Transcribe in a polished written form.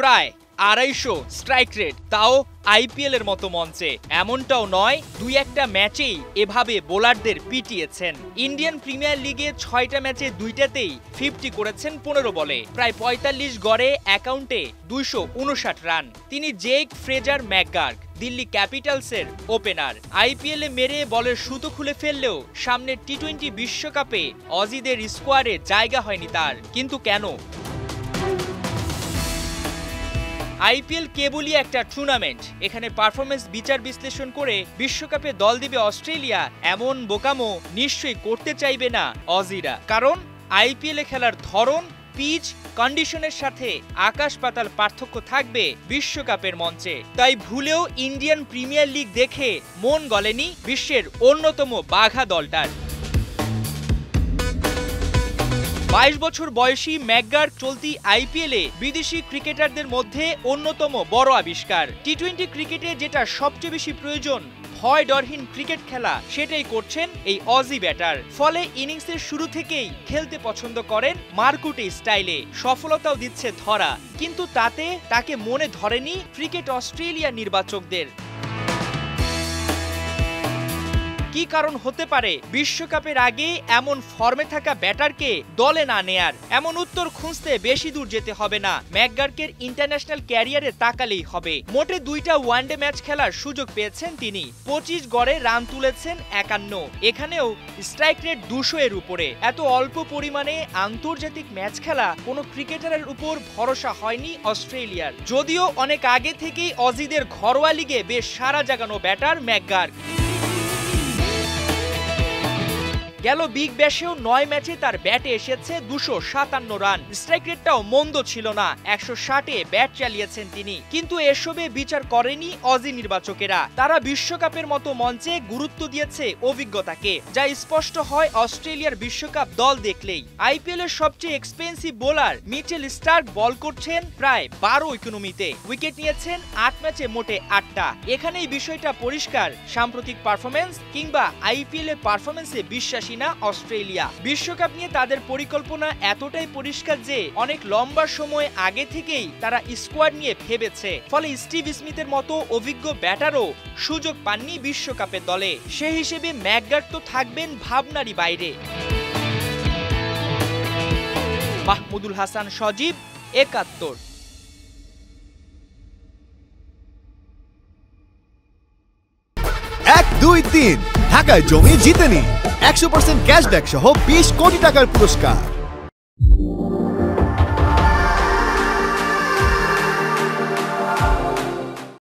প্রায় 250 strike rate, তাও IPL এর মতো মঞ্চে। এমনটাও নয়, দুই একটা ম্যাচেই এভাবে বোলারদের পিটিয়েছেন। ইন্ডিয়ান প্রিমিয়ার লিগে 6টা ম্যাচে 2টাতেই 50 করেছেন 15 বলে, প্রায় 45 গড়ে, অ্যাকাউন্টে 259 রান। তিনি জেক ফ্রেজার ম্যাকগার্ক, দিল্লি ক্যাপিটালসের ওপেনার। আইপিএলে মেরে বলের সুতো খুলে ফেললেও সামনের টি-20 বিশ্বকাপে অজিদের স্কোয়াডে জায়গা হয়নি তার। কিন্তু কেন? আইপিএল কেবলই একটা টুর্নামেন্ট, এখানে পারফরমেন্স বিচার বিশ্লেষণ করে বিশ্বকাপে দল দিবে অস্ট্রেলিয়া, এমন বোকামো নিশ্চয়ই করতে চাইবে না অজিরা। কারণ আইপিএলে খেলার ধরন, পিচ কন্ডিশনের সাথে আকাশ পাতাল পার্থক্য থাকবে বিশ্বকাপের মঞ্চে। তাই ভুলেও ইন্ডিয়ান প্রিমিয়ার লিগ দেখে মন গলেনি বিশ্বের অন্যতম বাঘা দলটার। 22 বছর বয়সী ম্যাকগার্ক চলতি আইপিএলে বিদেশি ক্রিকেটারদের মধ্যে অন্যতম বড় আবিষ্কার। টি-20 ক্রিকেটে যেটা সবচেয়ে বেশি প্রয়োজন, ভয় ডরহীন ক্রিকেট খেলা, সেটাই করছেন এই অজি ব্যাটার। ফলে ইনিংসের শুরু থেকেই খেলতে পছন্দ করেন মারকুটে স্টাইলে, সফলতাও দিচ্ছে ধরা। কিন্তু তাতে তাকে মনে ধরেনি ক্রিকেট অস্ট্রেলিয়া নির্বাচকদের। কি কারণ হতে পারে বিশ্বকাপের আগে এমন ফর্মে থাকা ব্যাটারকে দলে না নেয়ার? এমন উত্তর খুঁজতে বেশি দূর যেতে হবে না, ম্যাকগার্কের ইন্টারন্যাশনাল ক্যারিয়ারে তাকালেই হবে। মোটে 2টা ওয়ানডে ম্যাচ খেলার সুযোগ পেয়েছেন তিনি, 25 গড়ে রান তুলেছেন 51, এখানেও স্ট্রাইক রেট 200 এর উপরে। এত অল্প পরিমাণে আন্তর্জাতিক ম্যাচ খেলা কোনো ক্রিকেটারের উপর ভরসা হয়নি অস্ট্রেলিয়ার। যদিও অনেক আগে থেকেই অজিদের ঘরোয়া লিগে বেশ সাড়া জাগানো ব্যাটার ম্যাকগার্ক। গেল বিগ ব্যাশেও 9 ম্যাচে তার ব্যাটে এসেছে 257 রান। স্ট্রাইক রেটটাও মন্দ ছিল না, 160-এ ব্যাট চালিয়েছেন তিনি। কিন্তু এসবে বিচার করেনি অজি নির্বাচকেরা। তারা বিশ্বকাপের মতো মঞ্চে গুরুত্ব দিয়েছে অভিজ্ঞতাকে, যা স্পষ্ট হয় অস্ট্রেলিয়ার বিশ্বকাপ দল দেখলেই। আইপিএল এর সবচেয়ে এক্সপেন্সিভ বোলার মিচেল স্টার্ক বল করছেন প্রায় 12 ইকোনমিতে, উইকেট নিয়েছেন 8 ম্যাচে মোটে 8টা। এখানেই বিষয়টা পরিষ্কার, সাম্প্রতিক পারফরমেন্স কিংবা আইপিএল এর পারফরমেন্সে বিশ্বাসী না অস্ট্রেলিয়া। বিশ্বকাপ নিয়ে তাদের পরিকল্পনা এতটাই পরিষ্কার যে অনেক লম্বা সময় আগে থেকেই তারা স্কোয়াড নিয়ে ভেবেছে। ফলে স্টিভ স্মিথের মতো অভিজ্ঞ ব্যাটারও সুযোগ পাননি বিশ্বকাপের দলে। সে হিসেবে ম্যাকগার্ক তো থাকবেন ভাবনারই বাইরে। মাহমুদুল হাসান সজীব, 71। 1, 2, 3 ঢাকায় জমি জিতে নিন 100% ক্যাশব্যাক সহ 20 কোটি টাকার পুরস্কার।